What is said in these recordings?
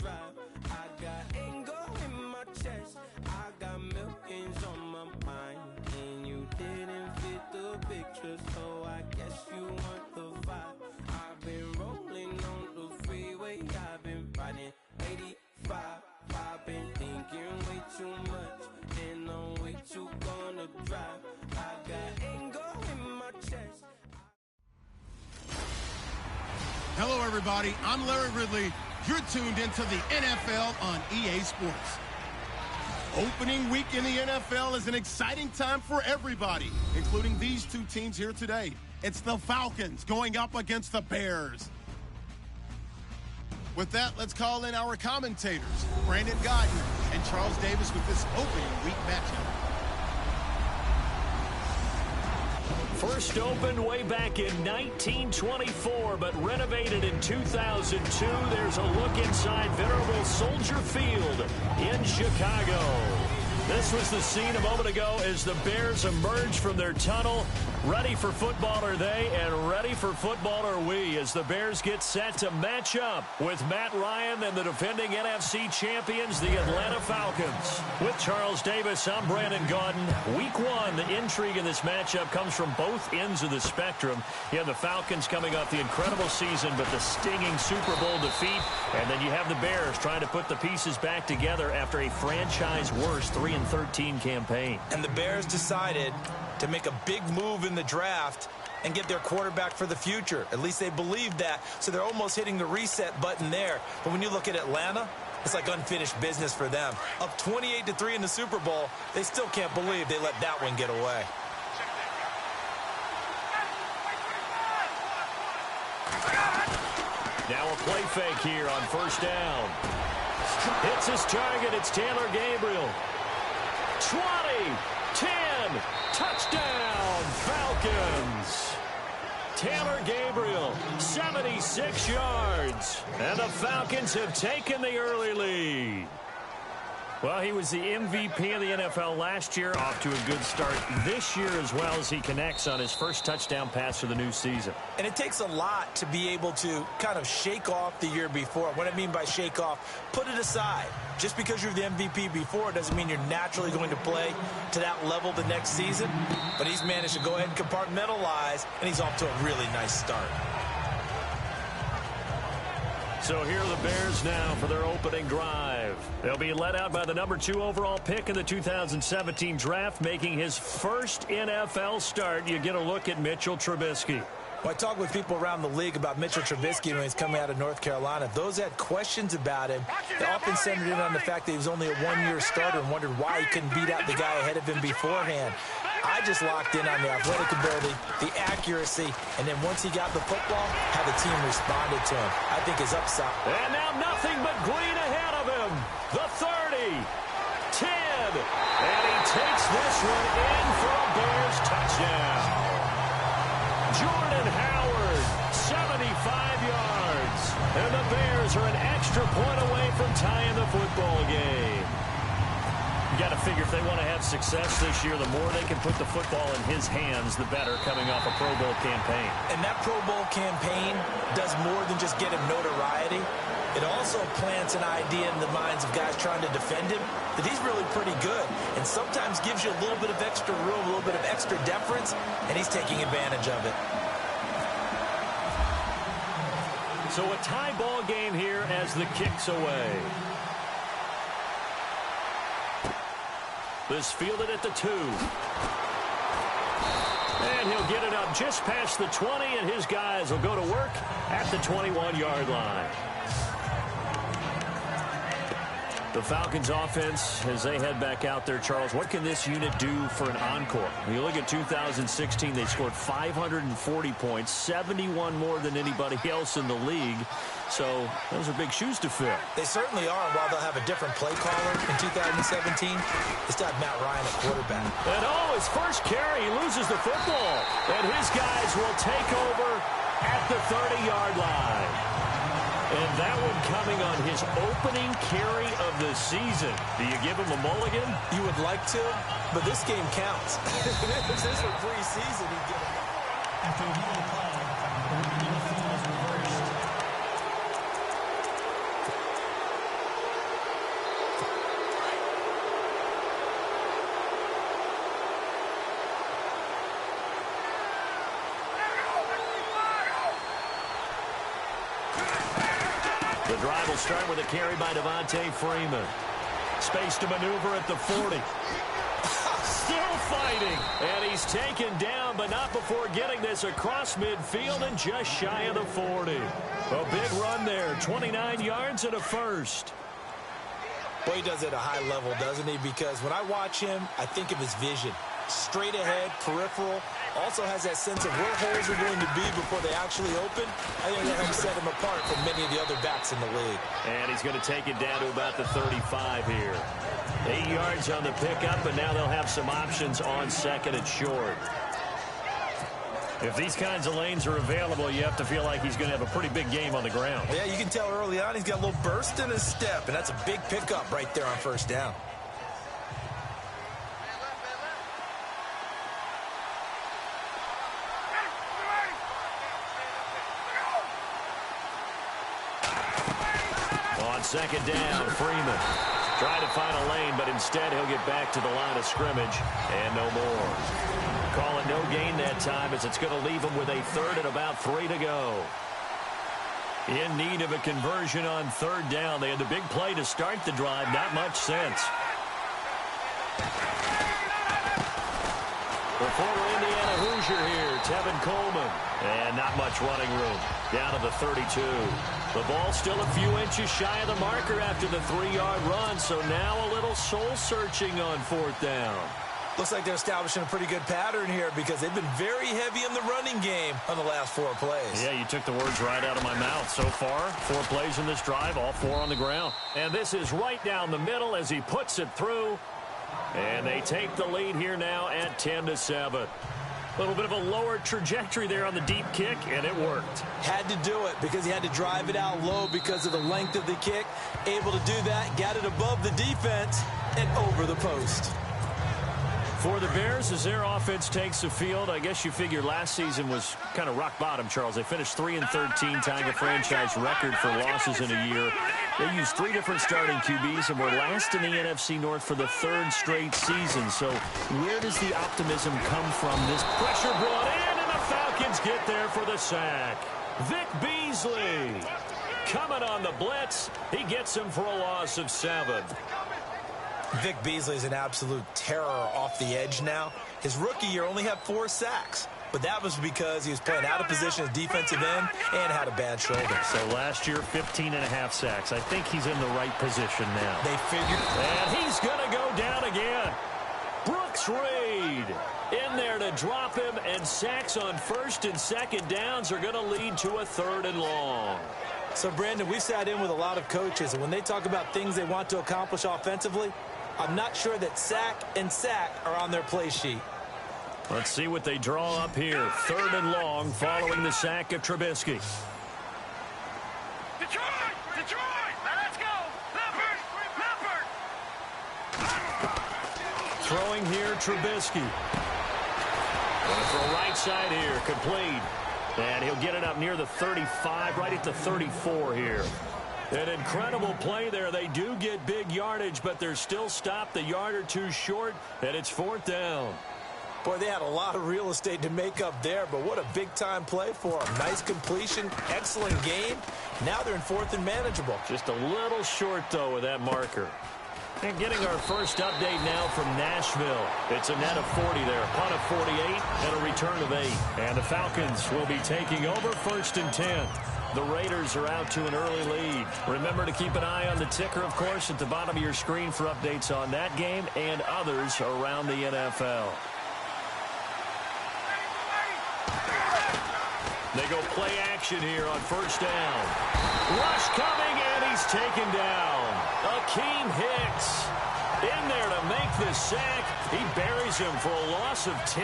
drive. I got anger in my chest, I got millions on my mind, and you didn't fit the picture, so I guess you want the vibe. I've been rolling on the freeway, I've been riding 85. I've been thinking way too much, and I'm way too gonna drive. I got anger in my chest. Hello, everybody. I'm Larry Ridley. You're tuned into the NFL on EA Sports. Opening week in the NFL is an exciting time for everybody, including these two teams here today. It's the Falcons going up against the Bears. With that, let's call in our commentators, Brandon Gardner and Charles Davis, with this opening week matchup. First opened way back in 1924, but renovated in 2002. There's a look inside venerable Soldier Field in Chicago. This was the scene a moment ago as the Bears emerged from their tunnel. Ready for football are they, and ready for football are we, as the Bears get set to match up with Matt Ryan and the defending NFC champions, the Atlanta Falcons. With Charles Davis, I'm Brandon Gaudin. Week one, the intrigue in this matchup comes from both ends of the spectrum. You have the Falcons coming off the incredible season, but the stinging Super Bowl defeat, and then you have the Bears trying to put the pieces back together after a franchise-worst 3-13 campaign. And the Bears decided to make a big move in the draft and get their quarterback for the future. At least they believe that, so they're almost hitting the reset button there. But when you look at Atlanta, it's like unfinished business for them. Up 28-3 in the Super Bowl, they still can't believe they let that one get away. Now a play fake here on first down. Hits his target. It's Taylor Gabriel. 20, 10, touchdown, Falcons. Taylor Gabriel, 76 yards. And the Falcons have taken the early lead. Well, he was the MVP of the NFL last year, off to a good start this year as well, as he connects on his first touchdown pass for the new season. And it takes a lot to be able to kind of shake off the year before. What I mean by shake off, put it aside. Just because you're the MVP before doesn't mean you're naturally going to play to that level the next season. But he's managed to go ahead and compartmentalize, and he's off to a really nice start. So here are the Bears now for their opening drive. They'll be led out by the number 2 overall pick in the 2017 draft, making his first NFL start. You get a look at Mitchell Trubisky. When I talk with people around the league about Mitchell Trubisky when he's coming out of North Carolina, those that had questions about him, they often centered in on the fact that he was only a one-year starter and wondered why he couldn't beat out the guy ahead of him beforehand. I just locked in on the athletic ability, the accuracy, and then once he got the football, how the team responded to him. I think his upside. And now nothing but green ahead of him. The 30, 10, and he takes this one in for a Bears touchdown. Jordan Howard, 75 yards. And the Bears are an extra point away from tying the football game. You got to figure if they want to have success this year, the more they can put the football in his hands, the better, coming off a Pro Bowl campaign. And that Pro Bowl campaign does more than just get him notoriety. It also plants an idea in the minds of guys trying to defend him that he's really pretty good, and sometimes gives you a little bit of extra room, a little bit of extra deference, and he's taking advantage of it. So a tie ball game here as the kick's away. This fielded at the 2. And he'll get it up just past the 20, and his guys will go to work at the 21-yard line. The Falcons offense, as they head back out there, Charles, what can this unit do for an encore? When you look at 2016, they scored 540 points, 71 more than anybody else in the league. So those are big shoes to fill. They certainly are. While they'll have a different play caller in 2017, they still have Matt Ryan at quarterback. And his first carry, he loses the football. And his guys will take over at the 30-yard line. And that one coming on his opening carry of the season. Do you give him a mulligan? You would like to, but this game counts. If this were preseason, he'd get it. After a play, the field is reversed. The drive will start with a carry by Devontae Freeman. Space to maneuver at the 40. Still fighting. And he's taken down, but not before getting this across midfield and just shy of the 40. A big run there. 29 yards and a first. Boy, he does it at a high level, doesn't he? Because when I watch him, I think of his vision. Straight ahead, peripheral. Also has that sense of where holes are going to be before they actually open. I think that helps set him apart from many of the other backs in the league. And he's going to take it down to about the 35 here. 8 yards on the pickup, and now they'll have some options on second and short. If these kinds of lanes are available, you have to feel like he's going to have a pretty big game on the ground. Yeah, you can tell early on he's got a little burst in his step, and that's a big pickup right there on first down. On second down, Freeman trying to find a lane, but instead he'll get back to the line of scrimmage and no more. Call it no gain that time as it's going to leave him with a third and about 3 to go. In need of a conversion on third down. They had the big play to start the drive. Not much sense. The former Indiana Hoosier here, Tevin Coleman. And not much running room. Down to the 32. The ball still a few inches shy of the marker after the 3-yard run. So now a little soul-searching on fourth down. Looks like they're establishing a pretty good pattern here because they've been very heavy in the running game on the last 4 plays. Yeah, you took the words right out of my mouth. So far, 4 plays in this drive, all 4 on the ground. And this is right down the middle as he puts it through. And they take the lead here now at 10-7. A little bit of a lower trajectory there on the deep kick, and it worked. Had to do it because he had to drive it out low because of the length of the kick. Able to do that, got it above the defense and over the post. For the Bears, as their offense takes the field, I guess you figure last season was kind of rock bottom, Charles. They finished 3-13, tying a franchise record for losses in a year. They used 3 different starting QBs and were last in the NFC North for the 3rd straight season. So where does the optimism come from? This pressure brought in, and the Falcons get there for the sack. Vic Beasley coming on the blitz. He gets him for a loss of 7. Vic Beasley is an absolute terror off the edge now. His rookie year only had 4 sacks, but that was because he was playing out of position as defensive end and had a bad shoulder. So last year, 15.5 sacks. I think he's in the right position now. They figured. And he's going to go down again. Brooks Reed in there to drop him, and sacks on first and second downs are going to lead to a 3rd and long. So, Brandon, we sat in with a lot of coaches, and when they talk about things they want to accomplish offensively, I'm not sure that sack and sack are on their play sheet. Let's see what they draw up here. 3rd and long following the sack of Trubisky. Detroit! Let's go! Leopard! Throwing here, Trubisky. Going to throw right side here, complete. And he'll get it up near the 35, right at the 34 here. An incredible play there. They do get big yardage, but they're still stopped a yard or 2 short, and it's 4th down. Boy, they had a lot of real estate to make up there, but what a big-time play for them. Nice completion, excellent game. Now they're in 4th and manageable. Just a little short, though, with that marker. And getting our first update now from Nashville. It's a net of 40 there. Punt of 48 and a return of 8. And the Falcons will be taking over 1st and 10. The Raiders are out to an early lead. Remember to keep an eye on the ticker, of course, at the bottom of your screen for updates on that game and others around the NFL. They go play action here on 1st down. Rush coming, and he's taken down. Akeem Hicks in there to make the sack. He buries him for a loss of 10.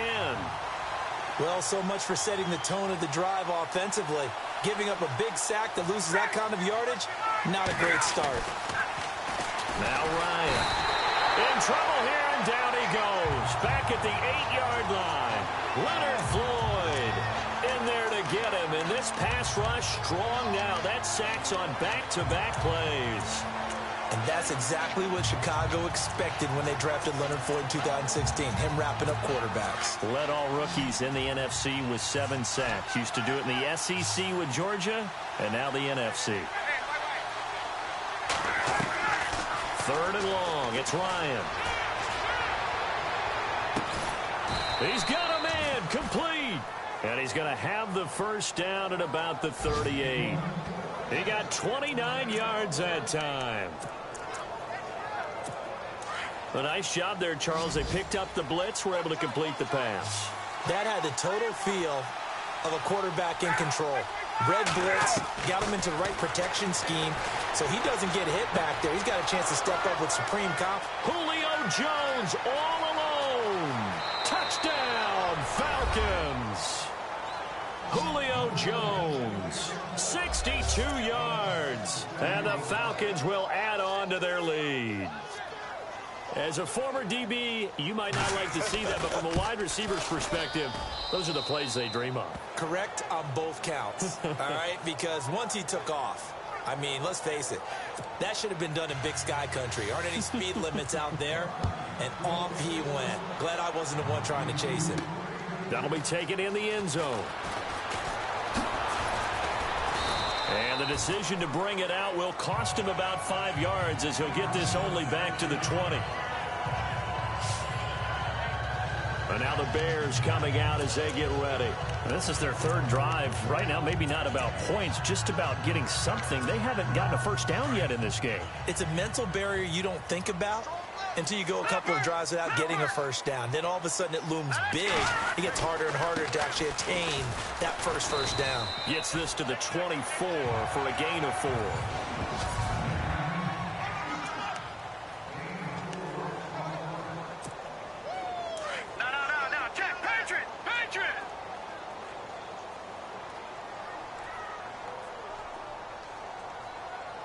Well, so much for setting the tone of the drive offensively. Giving up a big sack that loses that kind of yardage, not a great start. Now Ryan in trouble here, and down he goes. Back at the 8-yard line. Leonard Floyd in there to get him. And this pass rush strong now. That sacks on back-to-back plays. And that's exactly what Chicago expected when they drafted Leonard Floyd in 2016, him wrapping up quarterbacks. Led all rookies in the NFC with 7 sacks. Used to do it in the SEC with Georgia, and now the NFC. Third and long. It's Ryan. He's got a man complete. And he's going to have the first down at about the 38. He got 29 yards that time. A nice job there, Charles. They picked up the blitz, were able to complete the pass. That had the total feel of a quarterback in control. Red blitz, got him into the right protection scheme, so he doesn't get hit back there. He's got a chance to step up with supreme confidence. Julio Jones all alone. Touchdown, Falcons. Julio Jones, 62 yards. And the Falcons will add on to their lead. As a former DB, you might not like to see that, but from a wide receiver's perspective, those are the plays they dream of. Correct on both counts, all right? Because once he took off, I mean, let's face it, that should have been done in Big Sky country. Aren't any speed limits out there? And off he went. Glad I wasn't the one trying to chase him. That'll be taken in the end zone. And the decision to bring it out will cost him about 5 yards as he'll get this only back to the 20. And now the Bears coming out as they get ready. This is their third drive. Right now, maybe not about points, just about getting something. They haven't gotten a first down yet in this game. It's a mental barrier you don't think about until you go a couple of drives without getting a first down. Then all of a sudden it looms big. It gets harder and harder to actually attain that first down. Gets this to the 24 for a gain of 4. No, check, Patriot!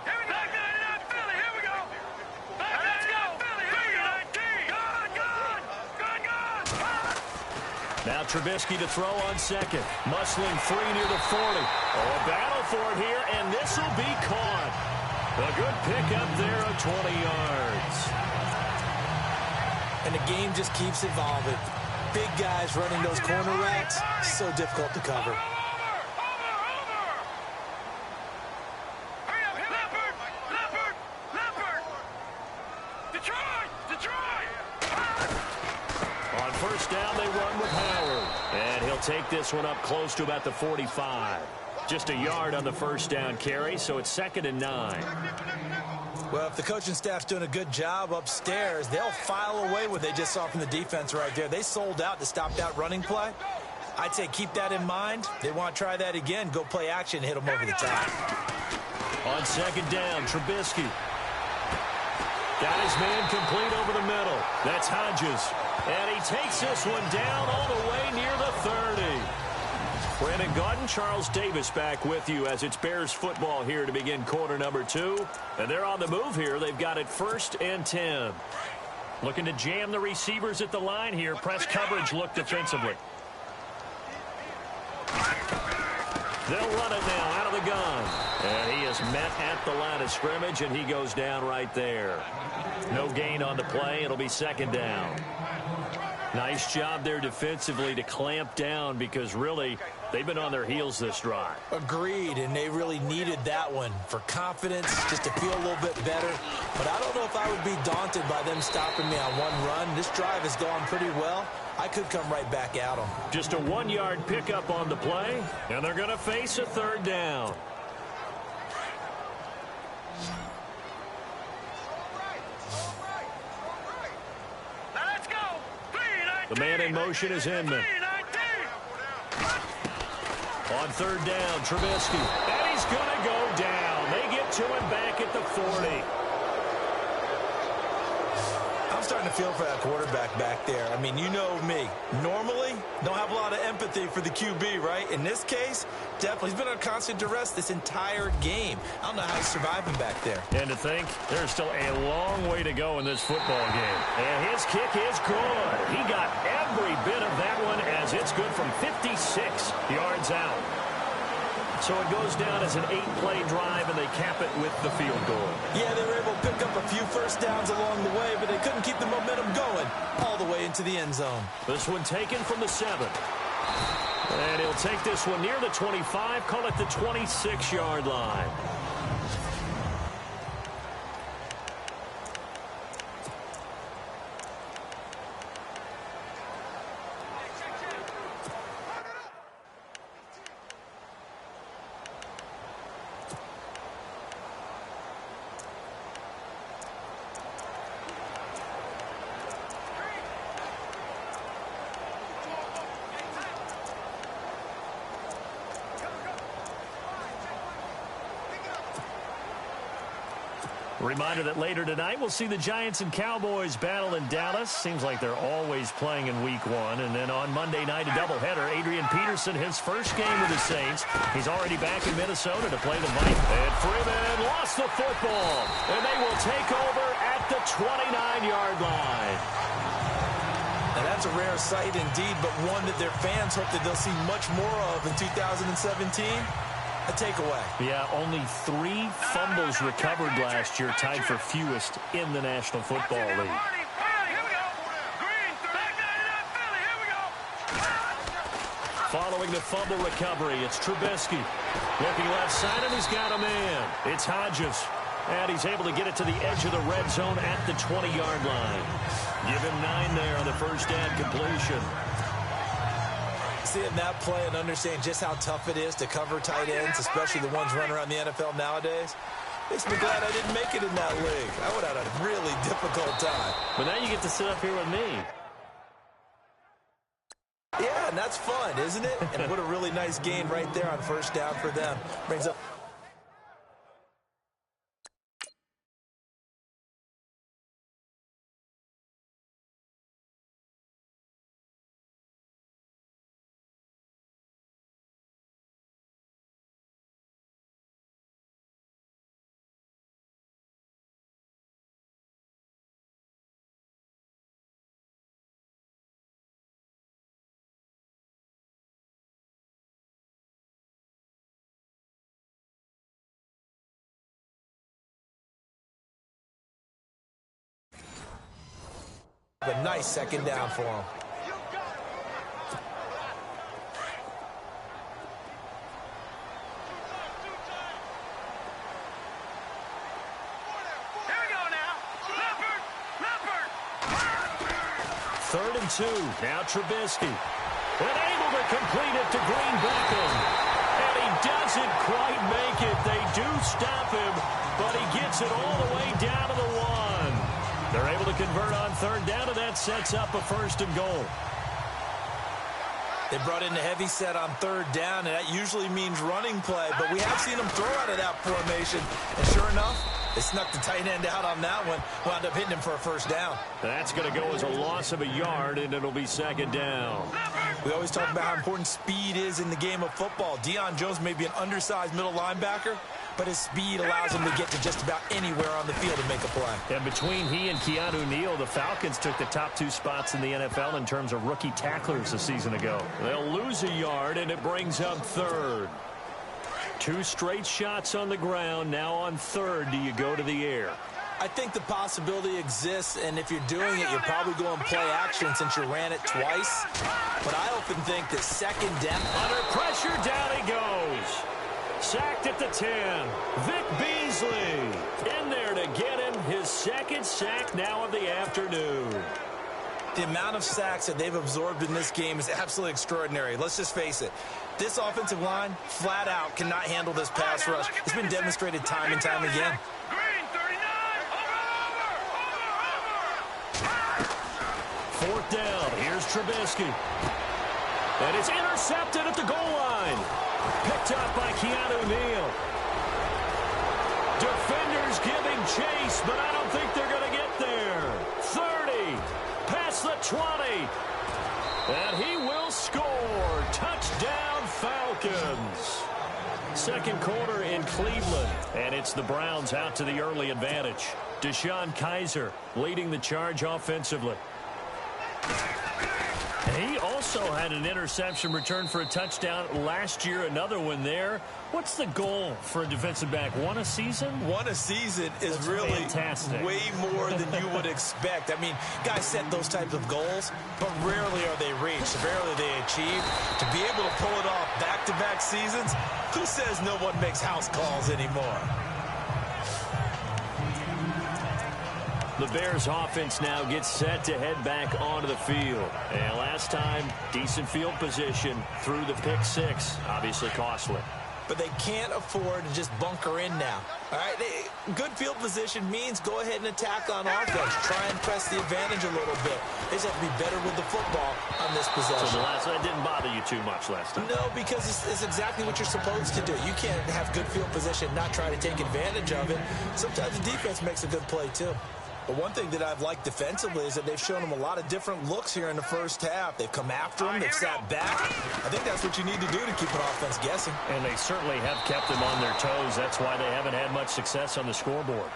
Here we go! Philly, here we go! Let's go! Philly, here we go! Gone! Now Trubisky to throw on second. Muscling free near the 40. Oh, a battle for it here, and this will be caught. A good pickup there of 20 yards. And the game just keeps evolving. Big guys running those corner routes, so difficult to cover. Leopard! Detroit! On first down, they run with Howard. And he'll take this one up close to about the 45. Just a yard on the first down carry, so it's 2nd and 9. Well, if the coaching staff's doing a good job upstairs, they'll file away what they just saw from the defense right there. They sold out to stop that running play. I'd say keep that in mind. They want to try that again. Go play action, hit them over the top. On 2nd down, Trubisky. Got his man complete over the middle. That's Hodges. And he takes this one down all the way near the 30. Brandon Gaudin, Charles Davis back with you as it's Bears football here to begin quarter number 2. And they're on the move here. They've got it 1st and 10. Looking to jam the receivers at the line here. Press coverage look defensively. They'll run it now out of the gun. And he is met at the line of scrimmage, and he goes down right there. No gain on the play. It'll be 2nd down. Nice job there defensively to clamp down because really they've been on their heels this drive. Agreed, and they really needed that one for confidence, just to feel a little bit better. But I don't know if I would be daunted by them stopping me on one run. This drive has gone pretty well. I could come right back at them. Just a 1-yard pickup on the play, and they're going to face a 3rd down. The man in motion is Inman. On 3rd down, Trubisky. And he's going to go down. They get to him back at the 40. I'm starting to feel for that quarterback back there. I mean, you know me. Normally, don't have a lot of empathy for the QB, right? In this case, definitely. He's been under constant duress this entire game. I don't know how he's surviving back there. And to think, there's still a long way to go in this football game. And his kick is good. He got every bit of that one as it's good from 56 yards out. So it goes down as an 8-play drive, and they cap it with the field goal. Yeah, they were able to pick up a few first downs along the way, but they couldn't keep the momentum going all the way into the end zone. This one taken from the 7. And he'll take this one near the 25, call it the 26-yard line. Reminder that later tonight we'll see the Giants and Cowboys battle in Dallas. Seems like they're always playing in Week 1. And then on Monday night, a doubleheader. Adrian Peterson, his first game with the Saints. He's already back in Minnesota to play the Vikings. And Freeman lost the football. And they will take over at the 29-yard line. Now that's a rare sight indeed, but one that their fans hope that they'll see much more of in 2017. A takeaway. Yeah, only 3 fumbles recovered last year, tied for fewest in the National Football League. Following the fumble recovery, it's Trubisky. Looking left side, and he's got a man. It's Hodges. And he's able to get it to the edge of the red zone at the 20-yard line. Give him 9 there on the first down completion. Seeing that play and understand just how tough it is to cover tight ends, especially the ones running around the NFL nowadays, makes me glad I didn't make it in that league. I would have had a really difficult time. But now you get to sit up here with me. Yeah, and that's fun, isn't it? And what a really nice gain right there on first down for them. Brings up... A nice second down for him. Third and 2. Now Trubisky. Unable to complete it to Green Beckham. And he doesn't quite make it. They do stop him, but he gets it all the way down to the 1. They're able to convert on third down, and that sets up a first and goal. They brought in the heavy set on third down, and that usually means running play, but we have seen them throw out of that formation. And sure enough, they snuck the tight end out on that one, wound up hitting him for a first down. That's going to go as a loss of a yard, and it'll be second down. We always talk about how important speed is in the game of football. Deion Jones may be an undersized middle linebacker, but his speed allows him to get to just about anywhere on the field and make a play. And between he and Keanu Neal, the Falcons took the top 2 spots in the NFL in terms of rookie tacklers a season ago. They'll lose a yard, and it brings up third. 2 straight shots on the ground. Now on third, do you go to the air? I think the possibility exists, and if you're doing it, you're probably going play action since you ran it twice. But I often think that second down... Under pressure, down he goes. Sacked at the 10. Vic Beasley in there to get him his second sack now of the afternoon. The amount of sacks that they've absorbed in this game is absolutely extraordinary. Let's just face it. This offensive line, flat out, cannot handle this pass rush. It's been demonstrated time and time again. Fourth down. Here's Trubisky. And it's intercepted at the goal line. Picked up by Keanu Neal. Defenders giving chase, but I don't think they're going to get there. 30. Past the 20. And he will score. Touchdown, Falcons. Second quarter in Cleveland. And it's the Browns out to the early advantage. Deshaun Kaiser leading the charge offensively. He also had an interception return for a touchdown last year. Another one there. What's the goal for a defensive back? One a season? One a season is That's really fantastic. Way more than you would expect. I mean, guys set those types of goals, but rarely are they reached. Rarely they achieved. To be able to pull it off back-to-back seasons, who says no one makes house calls anymore? The Bears offense now gets set to head back onto the field. And last time, decent field position through the pick 6. Obviously costly. but they can't afford to just bunker in now. All right, good field position means go ahead and attack on offense. Try and press the advantage a little bit. They just have to be better with the football on this possession. So that didn't bother you too much last time? No, because it's exactly what you're supposed to do. You can't have good field position and not try to take advantage of it. Sometimes the defense makes a good play, too. But one thing that I've liked defensively is that they've shown them a lot of different looks here in the first half. They've come after them. They've sat back. I think that's what you need to do to keep an offense guessing. And they certainly have kept them on their toes. That's why they haven't had much success on the scoreboard.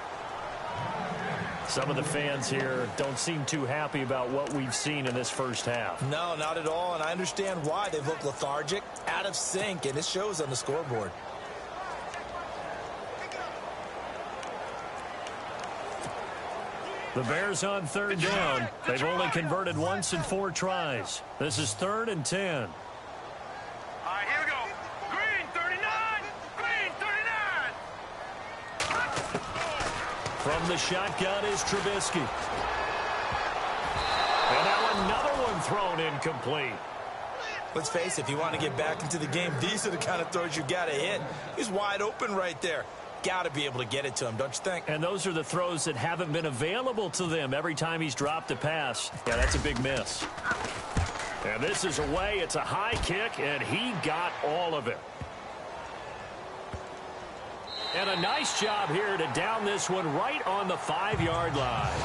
Some of the fans here don't seem too happy about what we've seen in this first half. No, not at all, and I understand why. They've looked lethargic, out of sync, and it shows on the scoreboard. The Bears on third down. They've only converted once in 4 tries. This is 3rd and 10. All right, here we go. Green 39. Green 39. From the shotgun is Trubisky. And now another one thrown incomplete. Let's face it, if you want to get back into the game, these are the kind of throws you got to hit. He's wide open right there. Got to be able to get it to him, don't you think? And those are the throws that haven't been available to them every time he's dropped a pass. Yeah, that's a big miss. And this is away. It's a high kick, and he got all of it. And a nice job here to down this one right on the 5-yard line.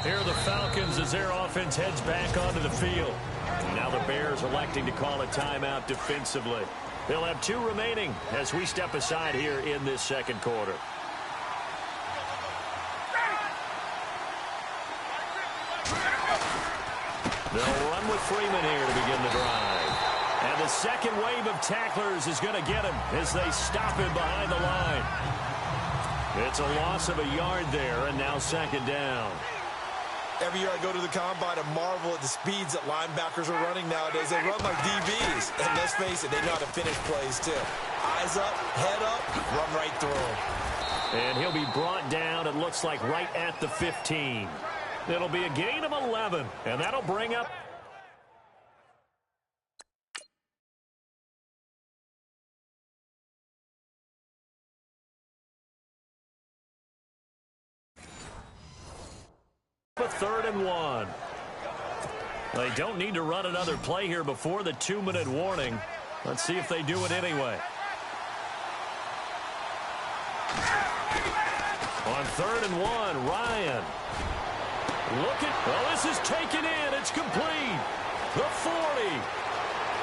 Here are the Falcons as their offense heads back onto the field. Now the Bears electing to call a timeout defensively. They'll have 2 remaining as we step aside here in this second quarter. They'll run with Freeman here to begin the drive. And the second wave of tacklers is going to get him as they stop him behind the line. It's a loss of a yard there, and now second down. Every year I go to the combine and marvel at the speeds that linebackers are running nowadays. They run like DBs. And let's face it, they know how to finish plays too. Eyes up, head up, run right through them. And he'll be brought down, it looks like, right at the 15. It'll be a gain of 11, and that'll bring up a 3rd and 1. They don't need to run another play here before the 2-minute warning. Let's see if they do it anyway. On 3rd and 1, Ryan. Well, this is taken in. It's complete. The 40,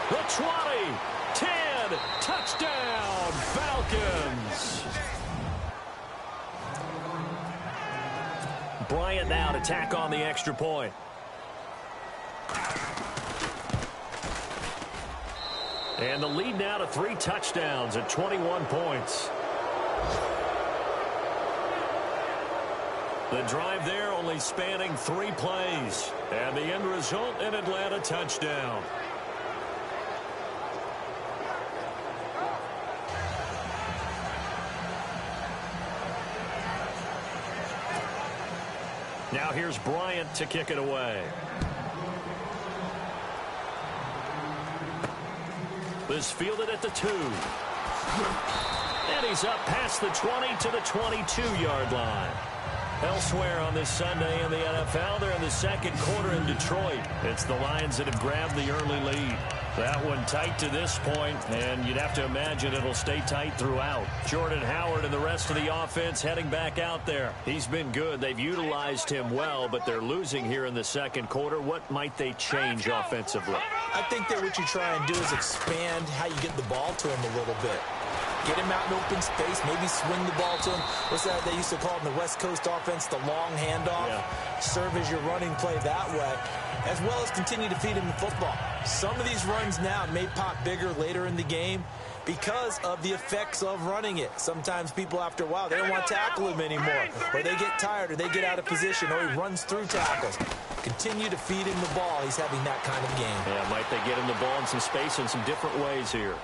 the 20, 10, touchdown, Falcons. Bryant now to tack on the extra point. And the lead now to 3 touchdowns at 21 points. The drive there only spanning 3 plays. And the end result, an Atlanta touchdown. Now here's Bryant to kick it away. This fielded at the 2. And he's up past the 20 to the 22-yard line. Elsewhere on this Sunday in the NFL, they're in the second quarter in Detroit. It's the Lions that have grabbed the early lead. That one tight to this point, and you'd have to imagine it'll stay tight throughout. Jordan Howard and the rest of the offense heading back out there. He's been good. They've utilized him well, but they're losing here in the second quarter. What might they change offensively? I think that what you try and do is expand how you get the ball to him a little bit. Get him out in open space, maybe swing the ball to him. What's that they used to call it in the West Coast offense, the long handoff? Yeah. Serve as your running play that way, as well as continue to feed him the football. Some of these runs now may pop bigger later in the game because of the effects of running it. Sometimes people, after a while, they don't want to tackle him anymore, or they get tired, or they get out of position, or he runs through tackles. Continue to feed him the ball. He's having that kind of game. Yeah, might they get him the ball in some space in some different ways here.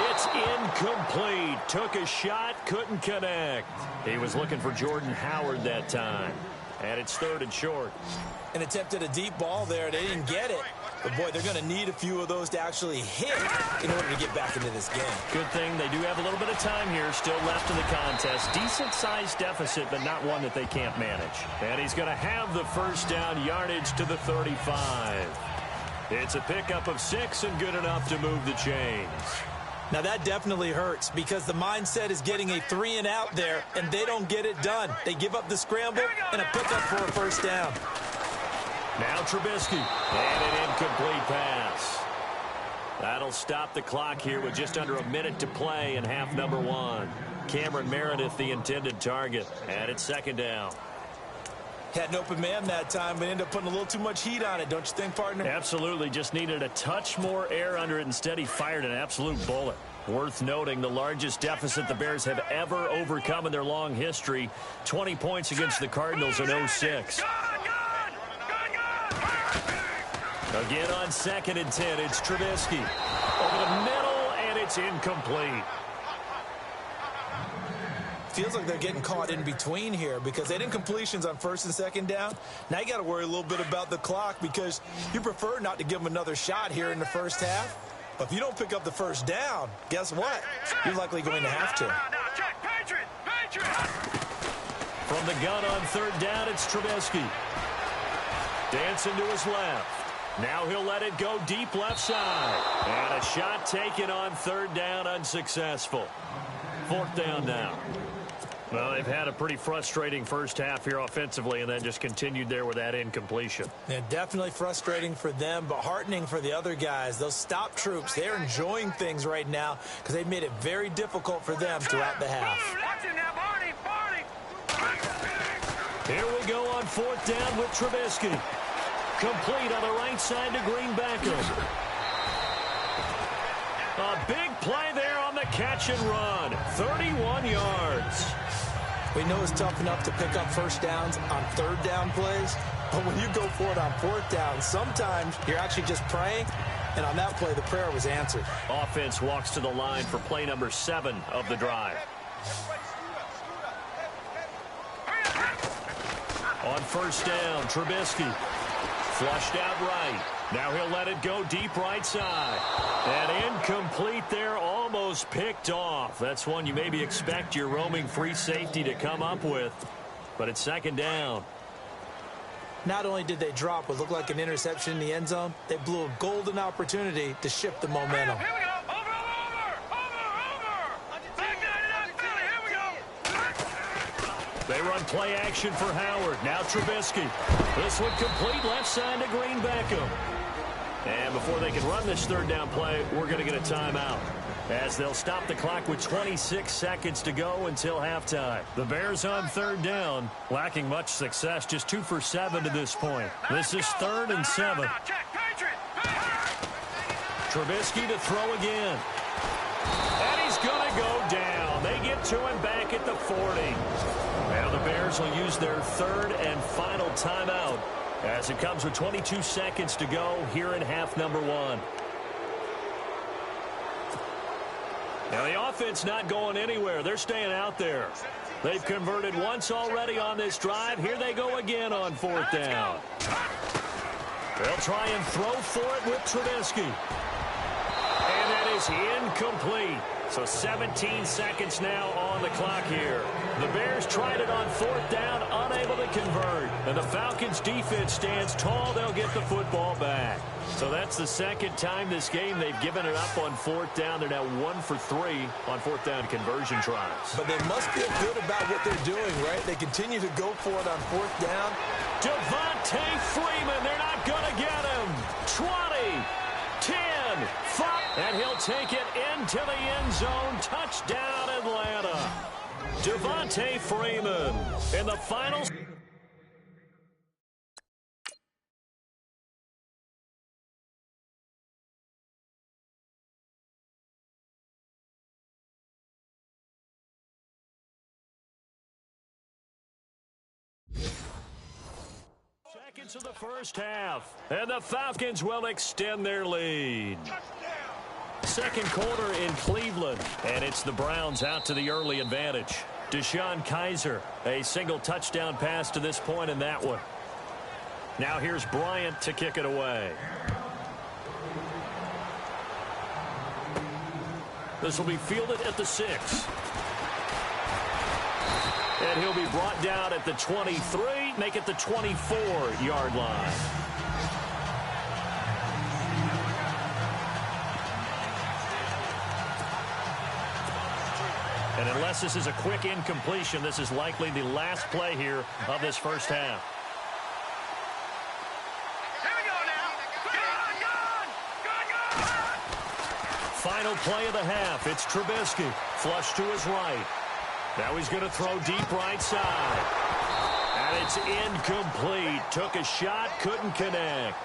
It's incomplete. Took a shot, couldn't connect. He was looking for Jordan Howard that time. And it's 3rd and short. An attempt at a deep ball there. They didn't get it. But, boy, they're going to need a few of those to actually hit in order to get back into this game. Good thing they do have a little bit of time here still left in the contest. Decent-sized deficit, but not one that they can't manage. And he's going to have the first down yardage to the 35. It's a pickup of 6 and good enough to move the chains. Now, that definitely hurts because the mindset is getting a 3-and-out there, and they don't get it done. They give up the scramble and a pickup for a first down. Now Trubisky, and an incomplete pass. That'll stop the clock here with just under a minute to play in half number 1. Cameron Meredith, the intended target, and it's 2nd down. Had an open man that time, but ended up putting a little too much heat on it, don't you think, partner? Absolutely. Just needed a touch more air under it. Instead, he fired an absolute bullet. Worth noting, the largest deficit the Bears have ever overcome in their long history, 20 points against the Cardinals in 06. Again on 2nd and 10, it's Trubisky. Over the middle, and it's incomplete. Feels like they're getting caught in between here because they didn't completions on 1st and 2nd down. Now you got to worry a little bit about the clock because you prefer not to give them another shot here in the first half. But if you don't pick up the first down, guess what? You're likely going to have to. From the gun on 3rd down, it's Trubisky. Dancing to his left. Now he'll let it go deep left side. And a shot taken on 3rd down, unsuccessful. 4th down now. Well, they've had a pretty frustrating first half here offensively and then just continued there with that incompletion. Yeah, definitely frustrating for them, but heartening for the other guys. Those stop troops, they're enjoying things right now because they've made it very difficult for them throughout the half. Here we go on 4th down with Trubisky. Complete on the right side to Green Beckham. A big play there on the catch and run. 31 yards. We know it's tough enough to pick up first downs on 3rd down plays, but when you go for it on 4th down, sometimes you're actually just praying, and on that play, the prayer was answered. Offense walks to the line for play number 7 of the drive. On 1st down, Trubisky. Flushed out right. Now he'll let it go deep right side. And incomplete there, almost picked off. That's one you maybe expect your roaming free safety to come up with. But it's 2nd down. Not only did they drop what looked like an interception in the end zone, they blew a golden opportunity to shift the momentum. Here we go. They run play action for Howard. Now Trubisky. This one complete left side to Green Beckham. And before they can run this 3rd down play, we're going to get a timeout, as they'll stop the clock with 26 seconds to go until halftime. The Bears on 3rd down, lacking much success, just 2 for 7 to this point. This is 3rd and 7. Trubisky to throw again. And he's going to go down. They get to him back at the 40. Now the Bears will use their 3rd and final timeout as it comes with 22 seconds to go here in half number 1. Now the offense not going anywhere. They're staying out there. They've converted once already on this drive. Here they go again on 4th down. They'll try and throw for it with Trubisky. And that is incomplete. So 17 seconds now on the clock here. The Bears tried it on 4th down, unable to convert. And the Falcons defense stands tall. They'll get the football back. So that's the 2nd time this game they've given it up on 4th down. They're now 1 for 3 on 4th down conversion tries. But they must feel good about what they're doing, right? They continue to go for it on 4th down. Devontae Freeman, they're not going to get him. 20, 10, 5. And he'll take it into the end zone. Touchdown, Atlanta. Devontae Freeman in the final. Seconds of the first half, and the Falcons will extend their lead. 2nd quarter in Cleveland, and it's the Browns out to the early advantage. Deshaun Kaiser, a single touchdown pass to this point in that one. Now here's Bryant to kick it away. This will be fielded at the 6. And he'll be brought down at the 23, make it the 24-yard line. And unless this is a quick incompletion, this is likely the last play here of this first half. Here we go now. Gun! Final play of the half. It's Trubisky. Flush to his right. Now he's going to throw deep right side. And it's incomplete. Took a shot, couldn't connect.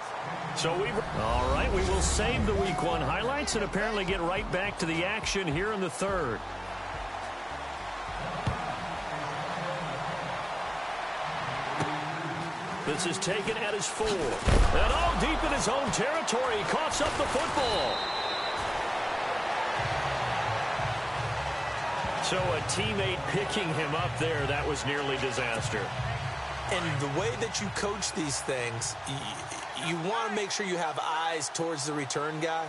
So all right, we will save the Week 1 highlights and apparently get right back to the action here in the third. This is taken at his 4. And all deep in his own territory. He coughs up the football. So a teammate picking him up there, that was nearly disaster. And the way that you coach these things, you want to make sure you have eyes towards the return guy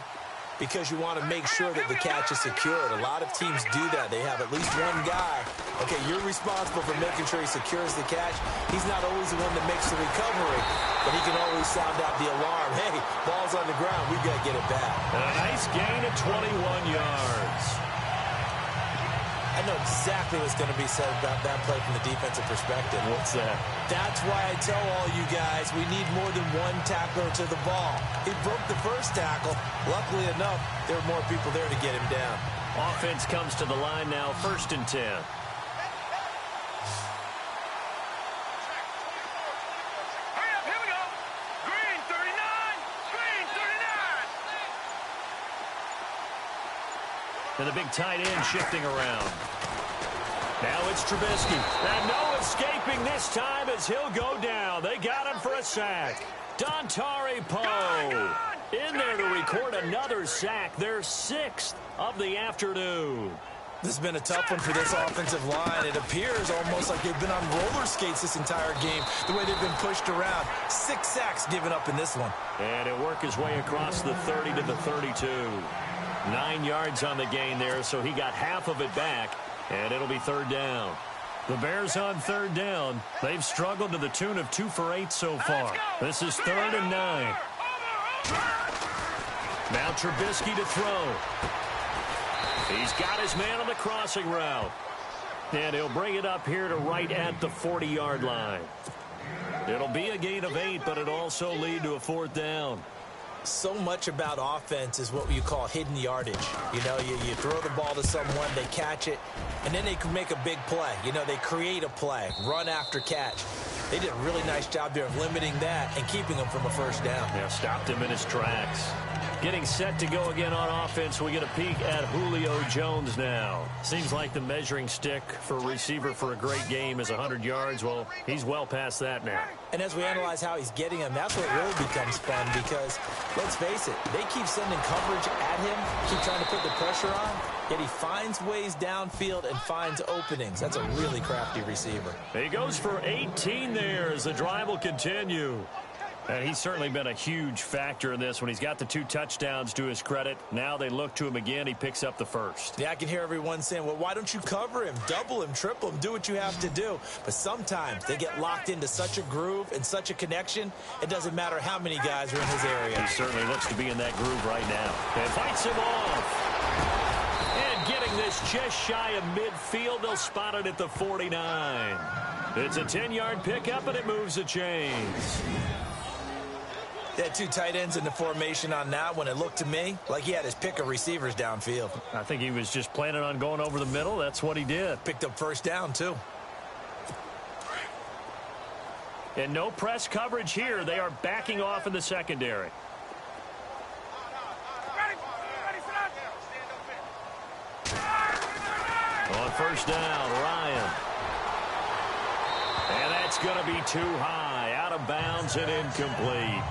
because you want to make sure that the catch is secured. A lot of teams do that. They have at least one guy. Okay, you're responsible for making sure he secures the catch. He's not always the one that makes the recovery, but he can always sound out the alarm. Hey, ball's on the ground. We've got to get it back. And a nice gain of 21 yards. I know exactly what's going to be said about that play from the defensive perspective. What's that? That's why I tell all you guys we need more than one tackler to the ball. He broke the first tackle. Luckily enough, there were more people there to get him down. Offense comes to the line now, 1st and 10. Hurry up, here we go. Green 39, green 39. And the big tight end shifting around. Now it's Trubisky. And no escaping this time as he'll go down. They got him for a sack. Dontari Poe in there to record another sack. Their 6th of the afternoon. This has been a tough one for this offensive line. It appears almost like they've been on roller skates this entire game, the way they've been pushed around. 6 sacks given up in this one. And he'll work his way across the 30 to the 32. 9 yards on the gain there, so he got half of it back, and it'll be 3rd down. The Bears on 3rd down. They've struggled to the tune of 2 for 8 so far. This is 3rd and 9. Now Trubisky to throw. He's got his man on the crossing route. And he'll bring it up here to right at the 40-yard line. It'll be a gain of 8, but it'll also lead to a 4th down. So much about offense is what you call hidden yardage. You know, you throw the ball to someone, they catch it, and then they can make a big play. You know, they create a play, run after catch. They did a really nice job there of limiting that and keeping him from a 1st down. Yeah, stopped him in his tracks. Getting set to go again on offense. We get a peek at Julio Jones now. Seems like the measuring stick for a receiver for a great game is 100 yards. Well, he's well past that now. And as we analyze how he's getting them, that's what really becomes fun because, let's face it, they keep sending coverage at him, keep trying to put the pressure on, yet he finds ways downfield and finds openings. That's a really crafty receiver. He goes for 18 there as the drive will continue. And he's certainly been a huge factor in this when he's got the 2 touchdowns to his credit. Now they look to him again. He picks up the 1st. Yeah, I can hear everyone saying, well, why don't you cover him, double him, triple him, do what you have to do. But sometimes they get locked into such a groove and such a connection, it doesn't matter how many guys are in his area. He certainly looks to be in that groove right now. And fights him off. And getting this just shy of midfield, they'll spot it at the 49. It's a 10-yard pickup, and it moves the chains. They had 2 tight ends in the formation on that one. It looked to me like he had his pick of receivers downfield. I think he was just planning on going over the middle. That's what he did. Picked up 1st down, too. And no press coverage here. They are backing off in the secondary. On 1st down, Ryan. And that's going to be too high. Out of bounds and incomplete.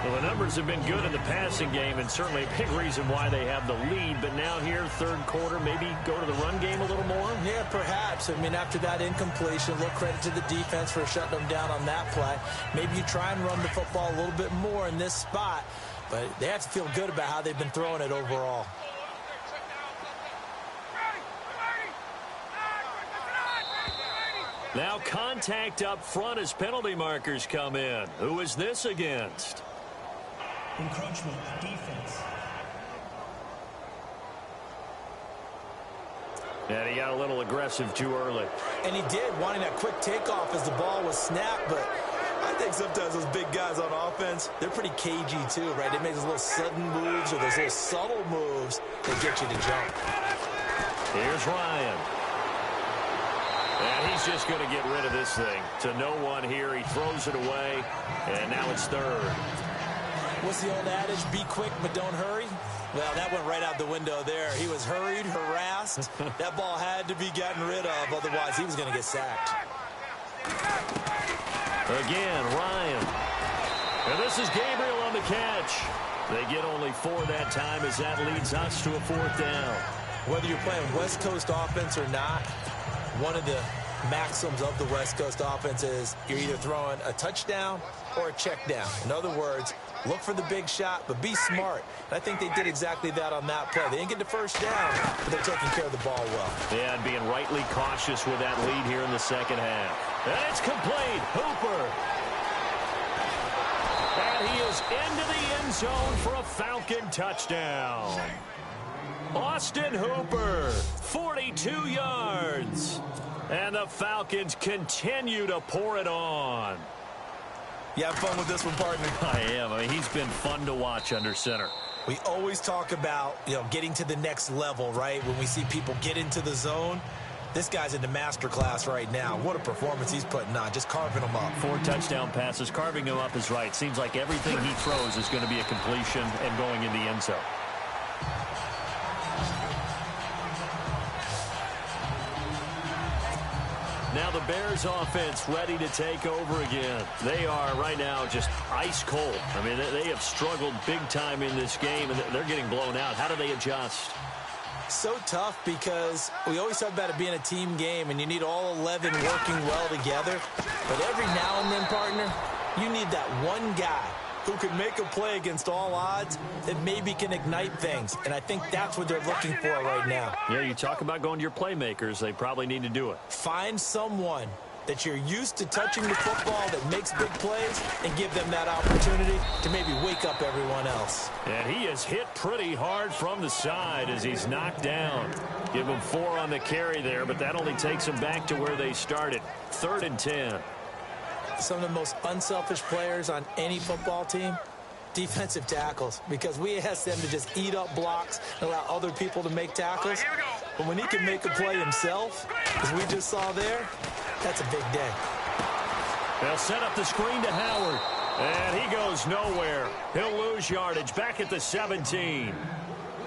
Well, the numbers have been good in the passing game, and certainly a big reason why they have the lead. But now here, third quarter, maybe go to the run game a little more? Yeah, perhaps. I mean, after that incompletion, a little credit to the defense for shutting them down on that play. Maybe you try and run the football a little bit more in this spot, but they have to feel good about how they've been throwing it overall. Now contact up front as penalty markers come in. Who is this against? Encroachment defense. And he got a little aggressive too early. And he did, wanting that quick takeoff as the ball was snapped, but I think sometimes those big guys on offense, they're pretty cagey too, right? They make those little sudden moves or those little subtle moves that get you to jump. Here's Ryan. And he's just going to get rid of this thing. To no one here. He throws it away, and now it's third. What's the old adage? Be quick, but don't hurry. Well, that went right out the window there. He was hurried, harassed. That ball had to be gotten rid of, otherwise he was going to get sacked. Again, Ryan. And this is Gabriel on the catch. They get only 4 that time as that leads us to a 4th down. Whether you're playing West Coast offense or not, one of the maxims of the West Coast offense is you're either throwing a touchdown or a check down. In other words, look for the big shot, but be smart. And I think they did exactly that on that play. They didn't get the first down, but they're taking care of the ball well. Yeah, and being rightly cautious with that lead here in the second half. And it's complete. Hooper. And he is into the end zone for a Falcon touchdown. Austin Hooper, 42 yards. And the Falcons continue to pour it on. You have fun with this one, partner? I am. I mean, he's been fun to watch under center. We always talk about, getting to the next level, right? When we see people get into the zone, this guy's in the master class right now. What a performance he's putting on, just carving them up. 4 touchdown passes. Carving him up is right. Seems like everything he throws is going to be a completion and going in the end zone. Now the Bears offense ready to take over again. They are right now just ice cold. I mean, they have struggled big time in this game, and they're getting blown out. How do they adjust? So tough because we always talk about it being a team game, and you need all 11 working well together. But every now and then, partner, you need that one guy who can make a play against all odds that maybe can ignite things. And I think that's what they're looking for right now. Yeah, you talk about going to your playmakers. They probably need to do it. Find someone that you're used to touching the football that makes big plays and give them that opportunity to maybe wake up everyone else. And he is hit pretty hard from the side as he's knocked down. Give him 4 on the carry there, but that only takes him back to where they started. 3rd and 10. Some of the most unselfish players on any football team, defensive tackles, because we ask them to just eat up blocks and allow other people to make tackles. But when he can make a play himself, as we just saw there, that's a big day. They'll set up the screen to Howard, and he goes nowhere. He'll lose yardage back at the 17.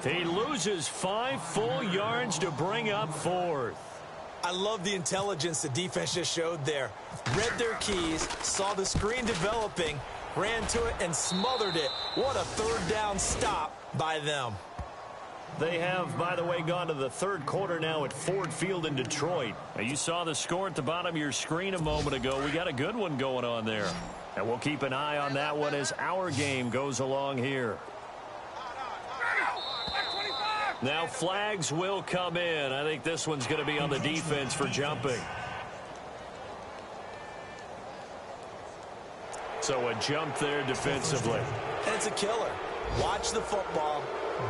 He loses 5 full yards to bring up 4th. I love the intelligence the defense just showed there. Read their keys, saw the screen developing, ran to it, and smothered it. What a 3rd down stop by them. They have, by the way, gone to the 3rd quarter now at Ford Field in Detroit. Now, you saw the score at the bottom of your screen a moment ago. We got a good one going on there. And we'll keep an eye on that one as our game goes along here. Now flags will come in. I think this one's going to be on the defense for jumping. So a jump there defensively. And it's a killer. Watch the football.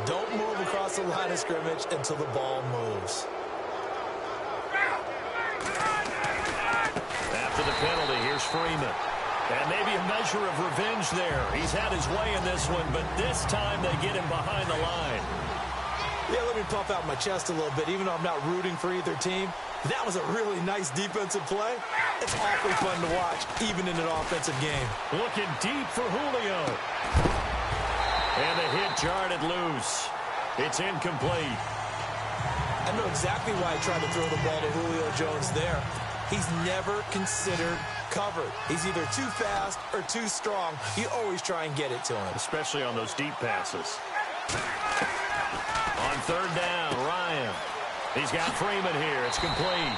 Don't move across the line of scrimmage until the ball moves. After the penalty, here's Freeman. And maybe a measure of revenge there. He's had his way in this one, but this time they get him behind the line. Yeah, let me puff out my chest a little bit. Even though I'm not rooting for either team, that was a really nice defensive play. It's awfully fun to watch, even in an offensive game. Looking deep for Julio. And the hit jarred it loose. It's incomplete. I know exactly why he tried to throw the ball to Julio Jones there. He's never considered covered. He's either too fast or too strong. You always try and get it to him. Especially on those deep passes. On third down, Ryan. He's got Freeman here. It's complete.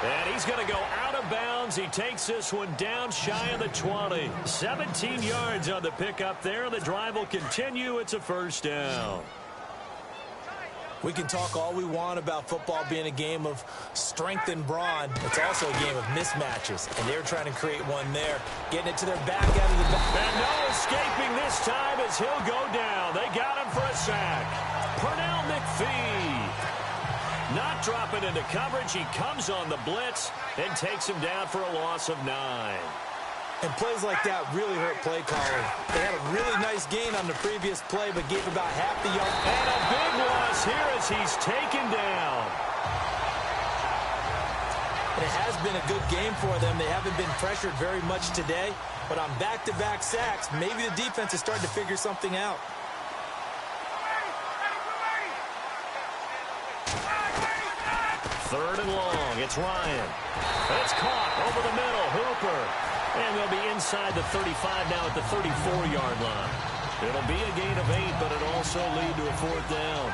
And he's going to go out of bounds. He takes this one down shy of the 20. 17 yards on the pickup there. The drive will continue. It's a first down. We can talk all we want about football being a game of strength and brawn. It's also a game of mismatches, and they're trying to create one there. Getting it to their back out of the back. And no escaping this time as he'll go down. They got him for a sack. Pernell McPhee. Not dropping into coverage. He comes on the blitz and takes him down for a loss of 9. And plays like that really hurt play calling. They had a really nice gain on the previous play, but gave about half the yard. And a big loss here as he's taken down. And it has been a good game for them. They haven't been pressured very much today, but on back-to-back sacks, maybe the defense is starting to figure something out. Third and long. It's Ryan. It's caught over the middle. Hooper. And they'll be inside the 35 now at the 34-yard line. It'll be a gain of 8, but it'll also lead to a fourth down.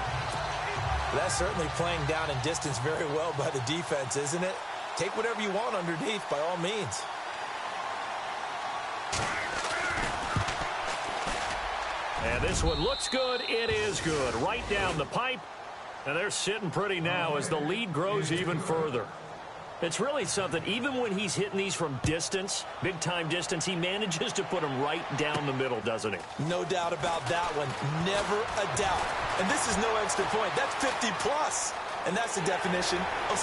That's certainly playing down in distance very well by the defense, isn't it? Take whatever you want underneath, by all means. And this one looks good. It is good. Right down the pipe. And they're sitting pretty now as the lead grows even further. It's really something. Even when he's hitting these from distance, big-time distance, he manages to put them right down the middle, doesn't he? No doubt about that one. Never a doubt. And this is no extra point. That's 50-plus. And that's the definition of...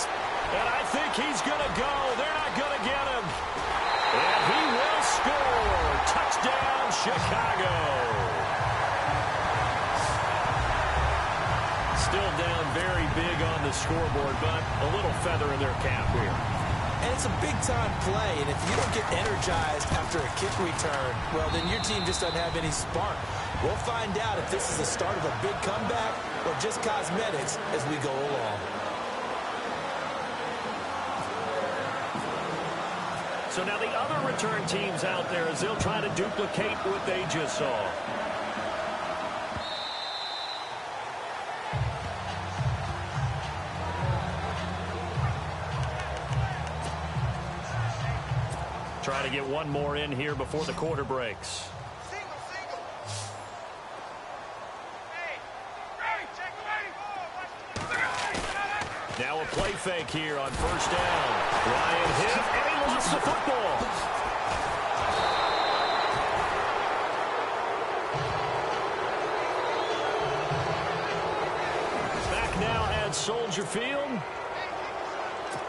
And I think he's going to go. They're not going to get him. And he will score. Touchdown, Chicago. Still down very big on the scoreboard, but a little feather in their cap here. And it's a big-time play, and if you don't get energized after a kick return, well, then your team just doesn't have any spark. We'll find out if this is the start of a big comeback or just cosmetics as we go along. So now the other return teams out there as they'll try to duplicate what they just saw. Try to get one more in here before the quarter breaks. Now a play fake here on first down. Ryan hit, and he lost the football. Back now at Soldier Field.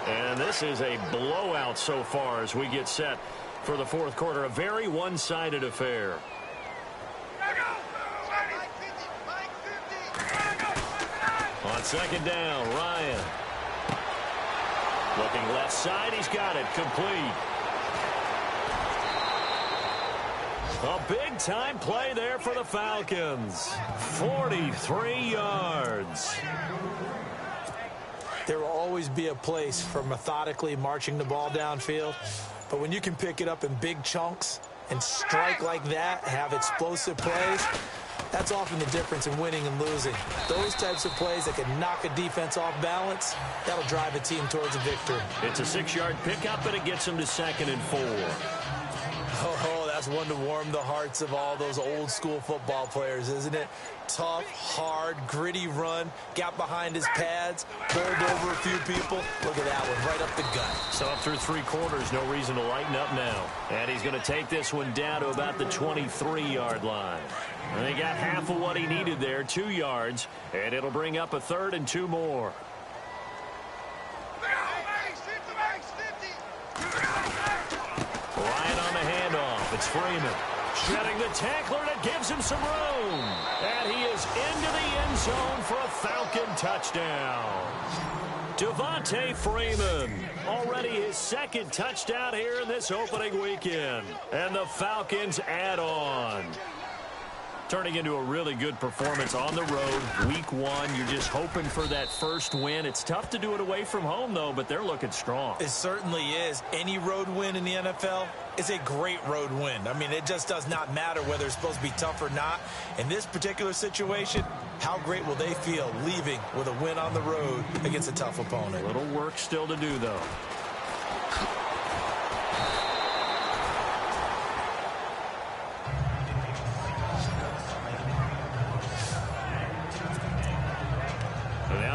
And this is a blowout so far as we get set for the fourth quarter. A very one-sided affair. On second down, Ryan. Looking left side, he's got it. Complete. A big-time play there for the Falcons. 43 yards. There will always be a place for methodically marching the ball downfield. But when you can pick it up in big chunks and strike like that, have explosive plays, that's often the difference in winning and losing. Those types of plays that can knock a defense off balance, that'll drive a team towards a victory. It's a 6-yard pickup, and it gets them to 2nd and 4. Oh, that's one to warm the hearts of all those old-school football players, isn't it? Tough, hard, gritty run, got behind his pads, bowled over a few people. Look at that one, right up the gut. So up through 3 quarters, no reason to lighten up now. And he's going to take this one down to about the 23-yard line. And they got half of what he needed there, 2 yards, and it'll bring up a 3rd and 2 more. Ryan on the handoff. It's Freeman. Shedding the tackler, and it gives him some room. And he is into the end zone for a Falcon touchdown. Devontae Freeman, already his 2nd touchdown here in this opening weekend. And the Falcons add on. Turning into a really good performance on the road, week one. You're just hoping for that first win. It's tough to do it away from home, though, but they're looking strong. It certainly is. Any road win in the NFL is a great road win. I mean, it just does not matter whether it's supposed to be tough or not. In this particular situation, how great will they feel leaving with a win on the road against a tough opponent? A little work still to do, though.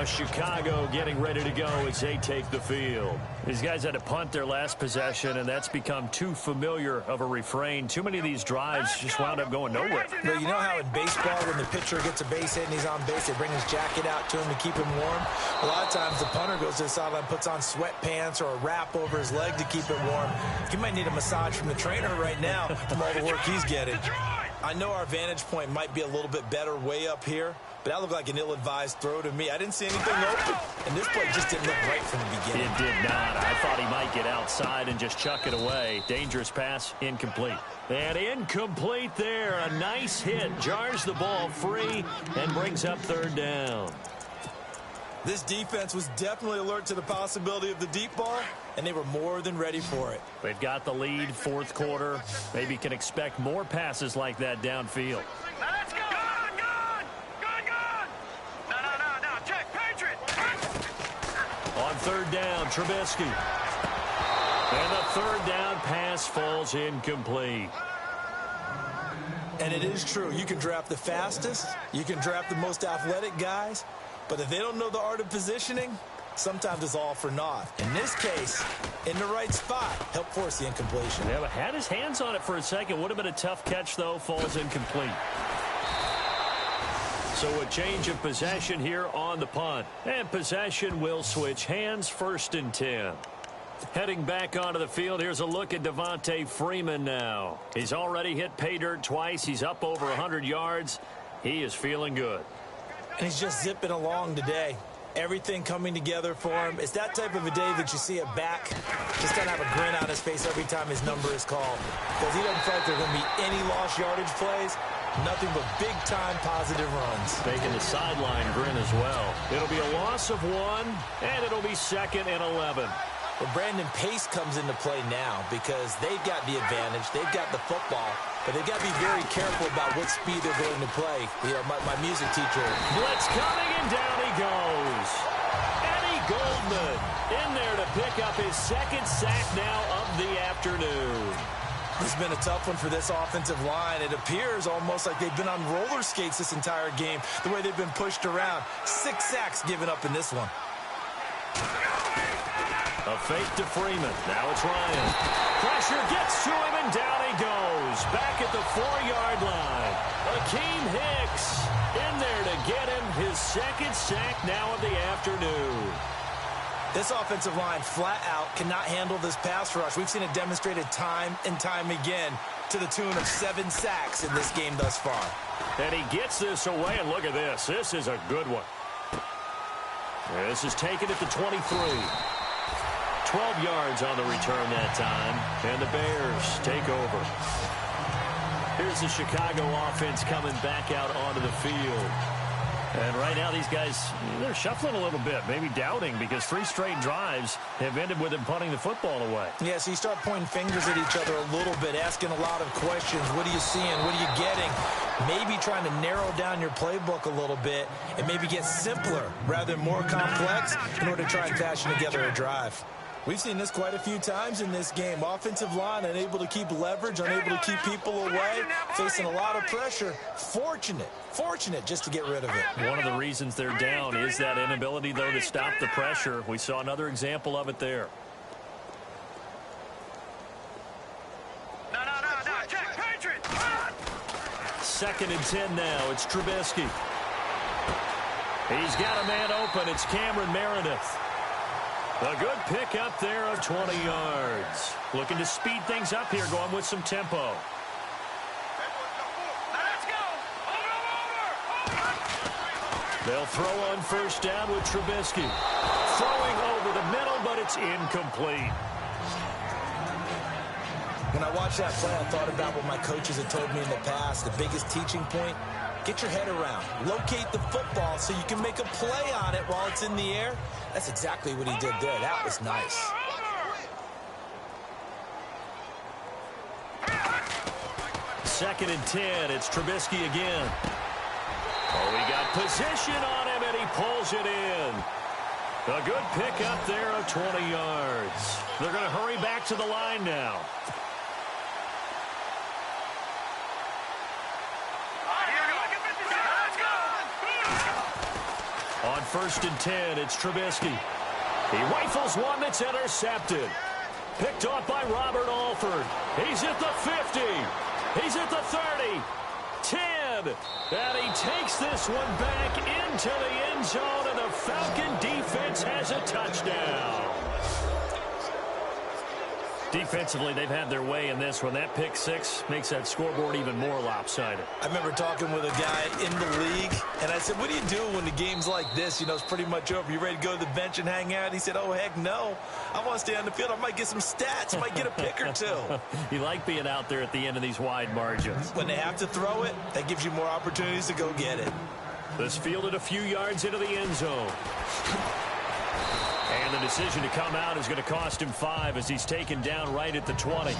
Chicago getting ready to go as they take the field. These guys had to punt their last possession, and that's become too familiar of a refrain. Too many of these drives just wound up going nowhere. But you know how in baseball, when the pitcher gets a base hit and he's on base, they bring his jacket out to him to keep him warm? A lot of times the punter goes to the sideline, puts on sweatpants or a wrap over his leg to keep him warm. He might need a massage from the trainer right now from all the work he's getting. I know our vantage point might be a little bit better way up here, but that looked like an ill-advised throw to me. I didn't see anything open, and this play just didn't look right from the beginning. It did not. I thought he might get outside and just chuck it away. Dangerous pass, incomplete. And incomplete there. A nice hit. Jars the ball free and brings up third down. This defense was definitely alert to the possibility of the deep ball, and they were more than ready for it. They've got the lead, fourth quarter. Maybe can expect more passes like that downfield. Let's go! No, check, Patriot! On third down, Trubisky. And the third down pass falls incomplete. And it is true. You can draft the fastest. You can draft the most athletic guys. But if they don't know the art of positioning, sometimes it's all for naught. In this case, in the right spot, helped force the incompletion. Yeah, but had his hands on it for a second. Would have been a tough catch, though. Falls incomplete. So a change of possession here on the punt. And possession will switch hands, 1st and 10. Heading back onto the field, here's a look at Devontae Freeman now. He's already hit pay dirt twice. He's up over 100 yards. He is feeling good. And he's just zipping along today. Everything coming together for him. It's that type of a day that you see a back just kind of have a grin on his face every time his number is called. Because he doesn't feel like there are going to be any lost yardage plays. Nothing but big-time positive runs. Making the sideline grin as well. It'll be a loss of 1, and it'll be 2nd and 11. Well, Brandon, pace comes into play now because they've got the advantage. They've got the football. But they've got to be very careful about what speed they're going to play. You know, my music teacher. Blitz coming, and down he goes. Eddie Goldman in there to pick up his 2nd sack now of the afternoon. It's been a tough one for this offensive line. It appears almost like they've been on roller skates this entire game, the way they've been pushed around. 6 sacks given up in this one. A fake to Freeman. Now it's Ryan. Pressure gets to him, and down he goes. Back at the 4-yard line. Akeem Hicks in there to get him his 2nd sack now of the afternoon. This offensive line flat out cannot handle this pass rush. We've seen it demonstrated time and time again to the tune of 7 sacks in this game thus far. And he gets this away, and look at this. This is a good one. This is taken at the 23. 12 yards on the return that time, and the Bears take over. Here's the Chicago offense coming back out onto the field. And right now these guys, they're shuffling a little bit, maybe doubting, because 3 straight drives have ended with them punting the football away. Yeah, so you start pointing fingers at each other a little bit, asking a lot of questions. What are you seeing? What are you getting? Maybe trying to narrow down your playbook a little bit and maybe get simpler rather than more complex in order to try and fashion together a drive. We've seen this quite a few times in this game. Offensive line unable to keep leverage, unable to keep people away, facing a lot of pressure. Fortunate just to get rid of it. One of the reasons they're down is that inability, though, to stop the pressure. We saw another example of it there. No, check, Patriot! 2nd and 10 now. It's Trubisky. He's got a man open. It's Cameron Meredith. A good pick up there of 20 yards. Looking to speed things up here, going with some tempo. Let's go! Over! They'll throw on 1st down with Trubisky. Throwing over the middle, but it's incomplete. When I watched that play, I thought about what my coaches had told me in the past. The biggest teaching point, get your head around. Locate the football so you can make a play on it while it's in the air. That's exactly what he did there. That was nice. Second and 10. It's Trubisky again. Oh, he got position on him, and he pulls it in. A good pickup there of 20 yards. They're going to hurry back to the line now. On first and 10, it's Trubisky. He rifles one that's intercepted. Picked off by Robert Alford. He's at the 50. He's at the 30. 10. And he takes this one back into the end zone, and the Falcon defense has a touchdown. Defensively, they've had their way in this one. That pick six makes that scoreboard even more lopsided. I remember talking with a guy in the league, and I said, what do you do when the game's like this? You know, it's pretty much over. You ready to go to the bench and hang out? He said, oh, heck no. I want to stay on the field. I might get some stats. I might get a pick or two. You like being out there at the end of these wide margins. When they have to throw it, that gives you more opportunities to go get it. This fielded a few yards into the end zone. And the decision to come out is going to cost him 5 as he's taken down right at the 20.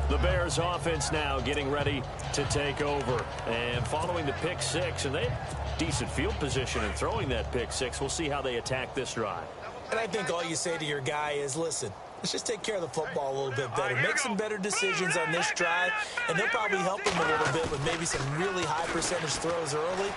The Bears offense now getting ready to take over. And following the pick six, and they have decent field position in throwing that pick six. We'll see how they attack this drive. And I think all you say to your guy is, listen, let's just take care of the football a little bit better. Make some better decisions on this drive, and they'll probably help him a little bit with maybe some really high percentage throws early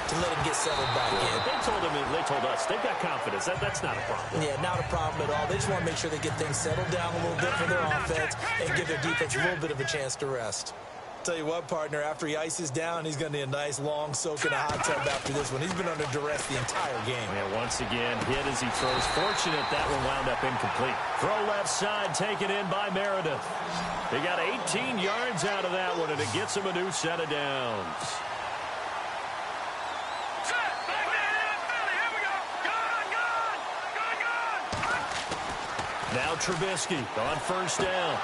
to let him get settled back in. They told us they've got confidence. That's not a problem. Yeah, not a problem at all. They just want to make sure they get things settled down a little bit for their offense and give their defense a little bit of a chance to rest. Tell you what, partner, after he ices down, he's going to need a nice long soak in a hot tub after this one. He's been under duress the entire game. And once again, hit as he throws. Fortunate that one wound up incomplete. Throw left side, taken in by Meredith. He got 18 yards out of that one, and it gets him a new set of downs. Now Trubisky on first down.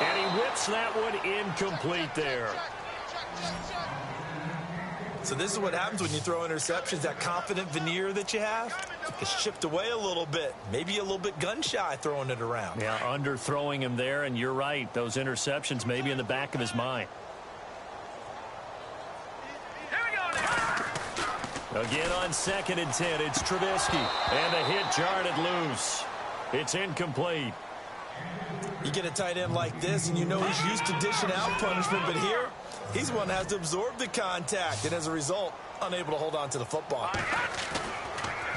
And he whips that one incomplete there. So this is what happens when you throw interceptions. That confident veneer that you have gets chipped away a little bit. Maybe a little bit gun-shy throwing it around. Yeah, underthrowing him there, and you're right. Those interceptions may be in the back of his mind. Again on second and 10, it's Trubisky. And the hit jarred loose. It's incomplete. You get a tight end like this, and you know he's used to dishing out punishment, but here, he's the one that has to absorb the contact, and as a result, unable to hold on to the football.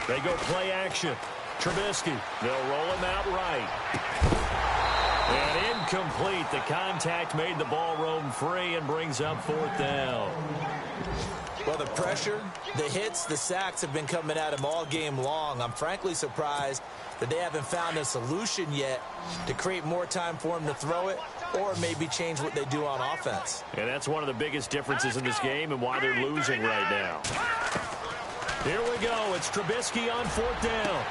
They go play action. Trubisky, they'll roll him out right. And incomplete. The contact made the ball roam free and brings up fourth down. Well, the pressure, the hits, the sacks have been coming at him all game long. I'm frankly surprised that they haven't found a solution yet to create more time for him to throw it or maybe change what they do on offense. And that's one of the biggest differences in this game and why they're losing right now. Here we go. It's Trubisky on fourth down.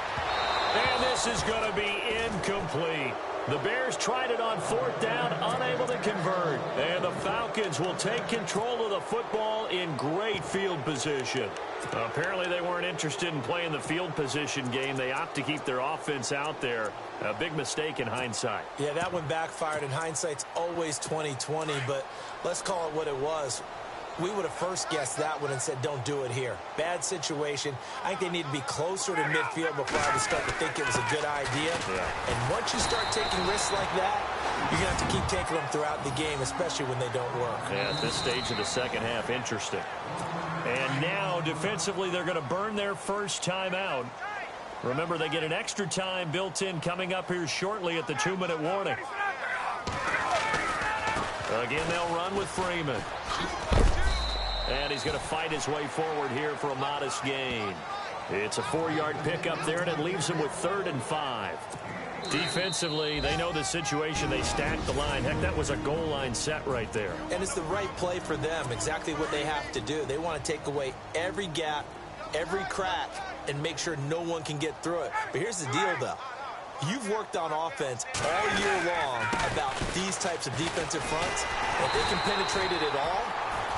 And this is going to be incomplete. The Bears tried it on fourth down, unable to convert. And the Falcons will take control of the football in great field position. Apparently they weren't interested in playing the field position game. They opt to keep their offense out there. A big mistake in hindsight. Yeah, that one backfired, and hindsight's always 20/20, but let's call it what it was. We would have first guessed that one and said, don't do it here. Bad situation. I think they need to be closer to midfield before I would start to think it was a good idea. Yeah. And once you start taking risks like that, you're going to have to keep taking them throughout the game, especially when they don't work. Yeah, at this stage of the second half, interesting. And now, defensively, they're going to burn their first time out. Remember, they get an extra time built in coming up here shortly at the 2-minute warning. Again, they'll run with Freeman. And he's going to fight his way forward here for a modest gain. It's a 4-yard pickup there, and it leaves him with 3rd and 5. Defensively, they know the situation. They stacked the line. Heck, that was a goal line set right there. And it's the right play for them, exactly what they have to do. They want to take away every gap, every crack, and make sure no one can get through it. But here's the deal, though. You've worked on offense all year long about these types of defensive fronts. If they can penetrate it at all,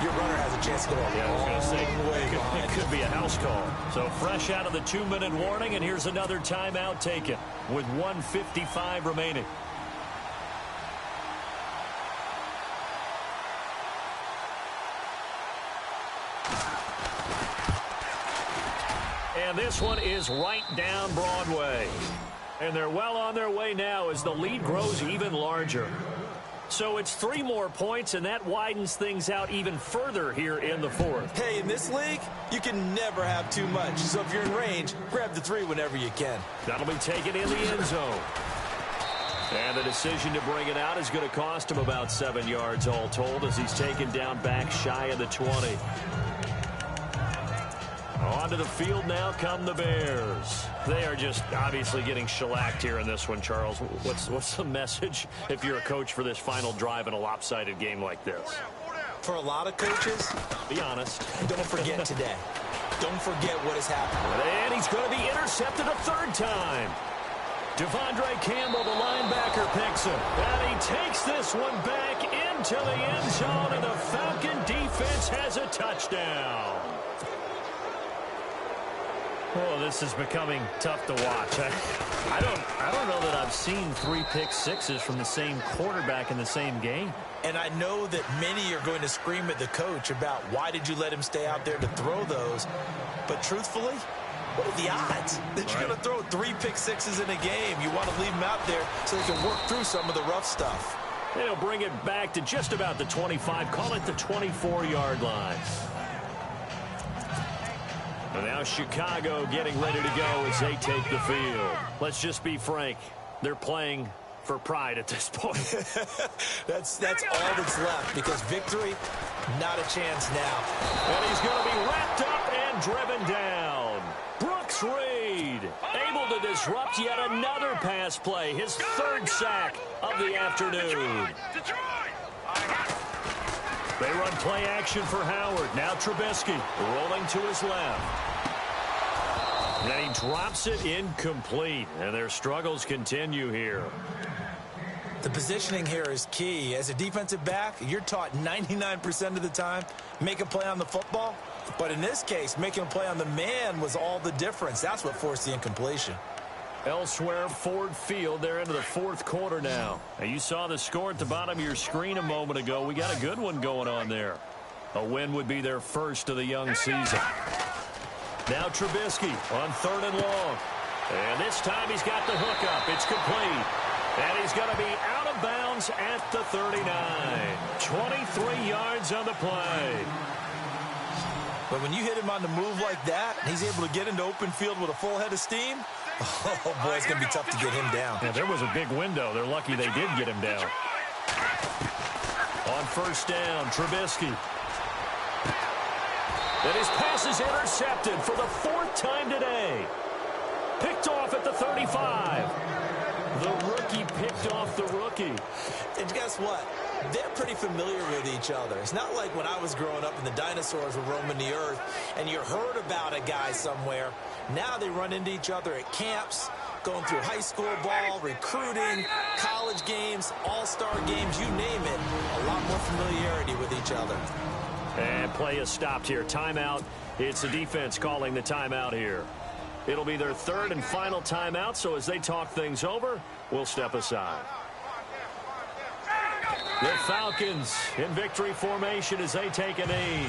your runner has a chance to go a long way behind. It could be a house call. So fresh out of the 2-minute warning, and here's another timeout taken with 1:55 remaining. And this one is right down Broadway. And they're well on their way now as the lead grows even larger. So it's 3 more points, and that widens things out even further here in the fourth. Hey, in this league, you can never have too much. So if you're in range, grab the 3 whenever you can. That'll be taken in the end zone. And the decision to bring it out is going to cost him about 7 yards all told as he's taken down back shy of the 20. Onto the field now come the Bears. They are just obviously getting shellacked here in this one, Charles. What's the message if you're a coach for this final drive in a lopsided game like this? For a lot of coaches, be honest. Don't forget today. Don't forget what has happened. And he's going to be intercepted a 3rd time. Devondre Campbell, the linebacker, picks him. And he takes this one back into the end zone, and the Falcon defense has a touchdown. Oh, this is becoming tough to watch. I don't know that I've seen 3 pick-sixes from the same quarterback in the same game. And I know that many are going to scream at the coach about why did you let him stay out there to throw those. But truthfully, what are the odds that you're going to throw 3 pick-sixes in a game? You want to leave them out there so they can work through some of the rough stuff. They'll bring it back to just about the 25, call it the 24-yard line. And now Chicago getting ready to go as they take the field. Let's just be frank. They're playing for pride at this point. That's all that's left because victory, not a chance now. And he's going to be wrapped up and driven down. Brooks Reed able to disrupt yet another pass play. His 3rd sack of the afternoon. They run play action for Howard. Now Trubisky rolling to his left. And he drops it incomplete. And their struggles continue here. The positioning here is key. As a defensive back, you're taught 99% of the time, make a play on the football. But in this case, making a play on the man was all the difference. That's what forced the incompletion. Elsewhere, Ford Field, they're into the 4th quarter now. Now. You saw the score at the bottom of your screen a moment ago. We got a good one going on there. A win would be their first of the young season. Now Trubisky on 3rd and long. And this time he's got the hookup. It's complete. And he's going to be out of bounds at the 39. 23 yards on the play. But when you hit him on the move like that, he's able to get into open field with a full head of steam. Oh, boy, it's going to be tough to get him down. Yeah, there was a big window. They're lucky they did get him down. On 1st down, Trubisky. And his pass is intercepted for the 4th time today. Picked off at the 35. The rookie picked off the rookie. And guess what? They're pretty familiar with each other. It's not like when I was growing up and the dinosaurs were roaming the earth and you heard about a guy somewhere. Now they run into each other at camps, going through high school ball, recruiting, college games, all-star games, you name it. A lot more familiarity with each other. And play is stopped here. Timeout. It's the defense calling the timeout here. It'll be their 3rd and final timeout, so as they talk things over, we'll step aside. The Falcons in victory formation as they take a knee.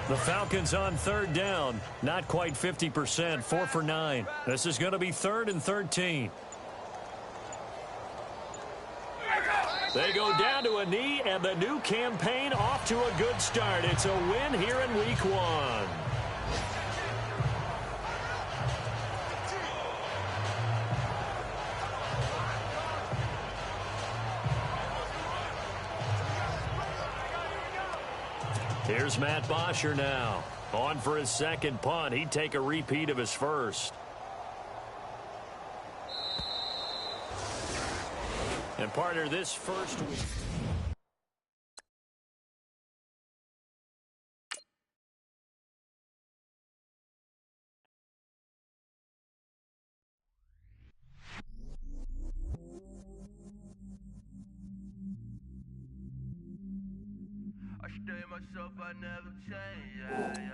The Falcons on 3rd down. Not quite 50%, 4 for 9. This is going to be 3rd and 13. They go down to a knee, and the new campaign off to a good start. It's a win here in week 1. Here's Matt Bosher now. On for his 2nd punt. He'd take a repeat of his first. And partner, this first week. I stay myself, I never change, yeah.